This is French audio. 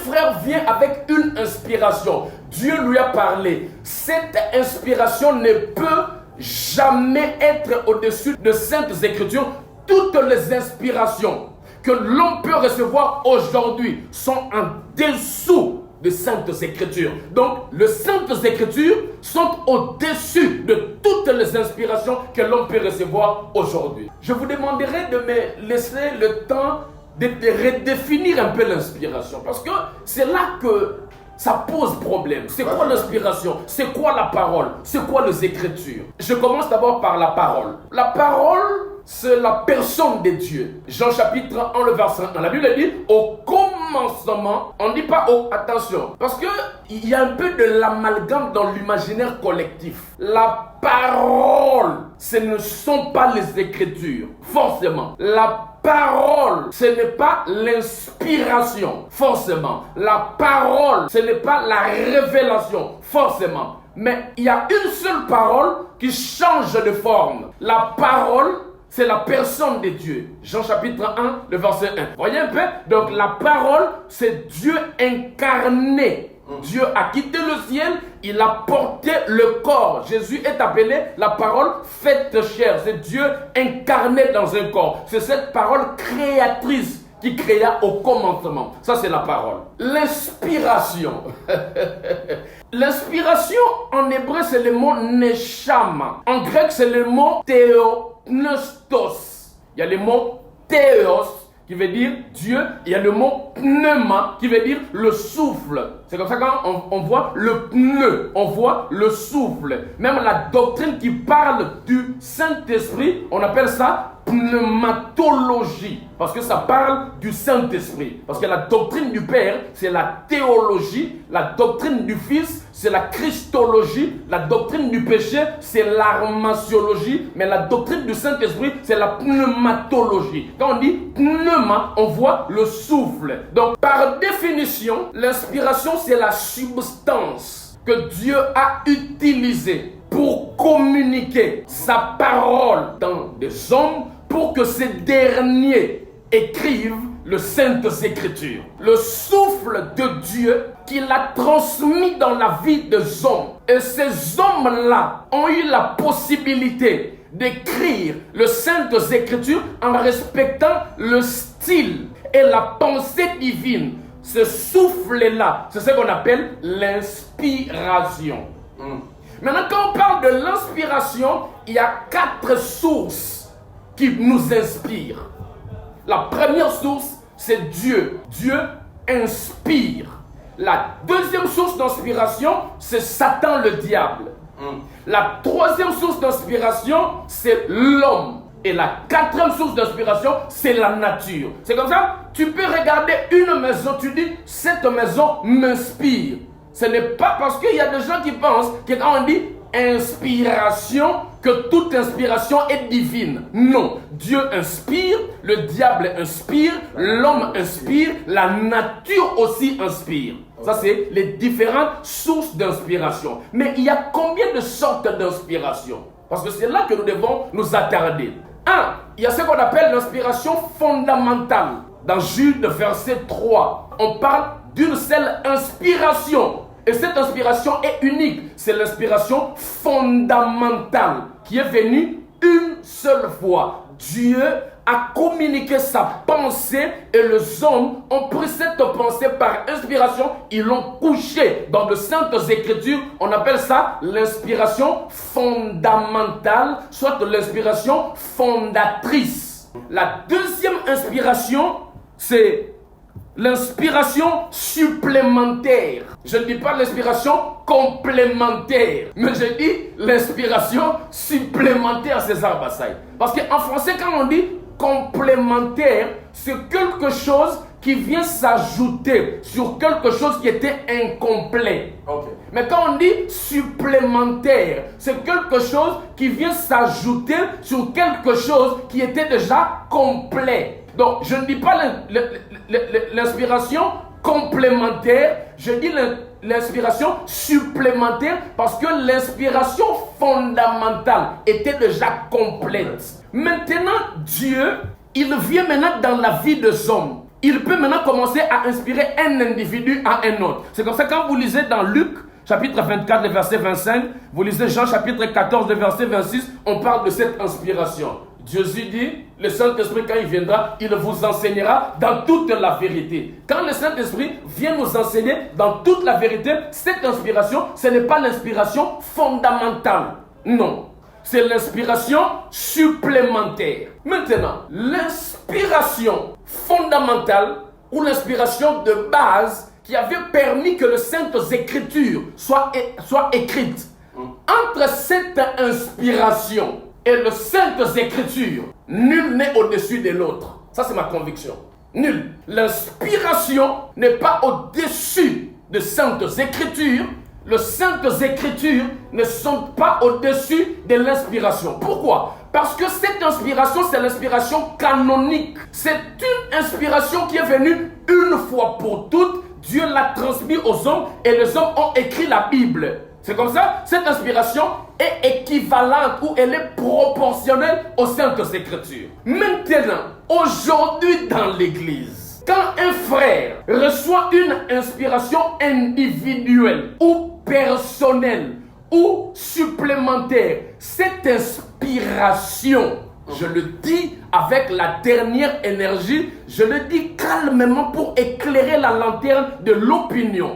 frère vient avec une inspiration. Dieu lui a parlé. Cette inspiration ne peut jamais être au-dessus de Saintes Écritures. Toutes les inspirations que l'on peut recevoir aujourd'hui sont en dessous des Saintes Écritures. Donc, les Saintes Écritures sont au-dessus de toutes les inspirations que l'on peut recevoir aujourd'hui. Je vous demanderai de me laisser le temps de redéfinir un peu l'inspiration, parce que c'est là que ça pose problème. C'est quoi l'inspiration? C'est quoi la parole? C'est quoi les Écritures? Je commence d'abord par la parole. La parole, c'est la personne de Dieu. Jean chapitre 1, le verset 1. La Bible dit au commencement, on ne dit pas au, attention, parce que il y a un peu de l'amalgame dans l'imaginaire collectif. La parole, ce ne sont pas les Écritures, forcément. La parole, ce n'est pas l'inspiration, forcément. La parole, ce n'est pas la révélation, forcément. Mais il y a une seule parole qui change de forme. La parole, c'est la personne de Dieu. Jean chapitre 1, le verset 1. Voyez un peu? Donc la parole, c'est Dieu incarné. Dieu a quitté le ciel, il a porté le corps. Jésus est appelé la parole faite chair. C'est Dieu incarné dans un corps. C'est cette parole créatrice qui créa au commencement. Ça, c'est la parole. L'inspiration. L'inspiration, en hébreu, c'est le mot neshama. En grec, c'est le mot theopneustos. Il y a le mot théos, qui veut dire Dieu. Il y a le mot pneuma, qui veut dire le souffle. C'est comme ça quand on voit le pneu, on voit le souffle. Même la doctrine qui parle du Saint-Esprit, on appelle ça pneumatologie, parce que ça parle du Saint-Esprit. Parce que la doctrine du Père, c'est la théologie. La doctrine du Fils, c'est la christologie. La doctrine du péché, c'est l'armatiologie. Mais la doctrine du Saint-Esprit, c'est la pneumatologie. Quand on dit pneuma, on voit le souffle. Donc, par définition, l'inspiration, c'est la substance que Dieu a utilisée pour communiquer sa parole dans des hommes, pour que ces derniers écrivent les Saintes Écritures. Le souffle de Dieu qu'il a transmis dans la vie des hommes. Et ces hommes-là ont eu la possibilité d'écrire les Saintes Écritures en respectant le style et la pensée divine. Ce souffle-là, c'est ce qu'on appelle l'inspiration. Maintenant, quand on parle de l'inspiration, il y a 4 sources qui nous inspirent. La première source, c'est Dieu. Dieu inspire. La deuxième source d'inspiration, c'est Satan le diable. La troisième source d'inspiration, c'est l'homme. Et la quatrième source d'inspiration, c'est la nature. C'est comme ça, tu peux regarder une maison, tu dis, cette maison m'inspire. Ce n'est pas parce qu'il y a des gens qui pensent que quand on dit inspiration, que toute inspiration est divine. Non, Dieu inspire, le diable inspire, l'homme inspire, la nature aussi inspire. Ça, c'est les différentes sources d'inspiration. Mais il y a combien de sortes d'inspiration? Parce que c'est là que nous devons nous attarder. Il y a ce qu'on appelle l'inspiration fondamentale. Dans Jude, verset 3, on parle d'une seule inspiration. Et cette inspiration est unique. C'est l'inspiration fondamentale qui est venue une seule fois. Dieu a communiqué sa pensée et les hommes ont pris cette pensée par inspiration. Ils l'ont couchée dans de saintes écritures. On appelle ça l'inspiration fondamentale, soit l'inspiration fondatrice. La deuxième inspiration, c'est l'inspiration supplémentaire. Je ne dis pas l'inspiration complémentaire, mais je dis l'inspiration supplémentaire, César Bassaï. Parce qu'en français, quand on dit complémentaire, c'est quelque chose qui vient s'ajouter sur quelque chose qui était incomplet. Mais quand on dit supplémentaire, c'est quelque chose qui vient s'ajouter sur quelque chose qui était déjà complet. Donc, je ne dis pas l'inspiration complémentaire, je dis l'inspiration supplémentaire parce que l'inspiration fondamentale était déjà complète. Maintenant, Dieu, il vient maintenant dans la vie des hommes il peut maintenant commencer à inspirer un individu à un autre. C'est comme ça quand vous lisez dans Luc, chapitre 24, le verset 25, vous lisez Jean, chapitre 14, le verset 26, on parle de cette inspiration. Jésus dit, le Saint-Esprit, quand il viendra, il vous enseignera dans toute la vérité. Quand le Saint-Esprit vient nous enseigner dans toute la vérité, cette inspiration, ce n'est pas l'inspiration fondamentale. Non. C'est l'inspiration supplémentaire. Maintenant, l'inspiration fondamentale ou l'inspiration de base qui avait permis que les Saintes Écritures soient écrites. Entre cette inspiration et les Saintes Écritures, nul n'est au-dessus de l'autre. Ça, c'est ma conviction. Nul. L'inspiration n'est pas au-dessus des Saintes Écritures. Les Saintes Écritures ne sont pas au-dessus de l'inspiration. Pourquoi? Parce que cette inspiration, c'est l'inspiration canonique. C'est une inspiration qui est venue une fois pour toutes. Dieu l'a transmise aux hommes et les hommes ont écrit la Bible. C'est comme ça, cette inspiration est équivalente ou elle est proportionnelle aux Saintes Écritures. Maintenant, aujourd'hui dans l'Église, quand un frère reçoit une inspiration individuelle ou personnelle ou supplémentaire, cette inspiration, je le dis avec la dernière énergie, je le dis calmement pour éclairer la lanterne de l'opinion.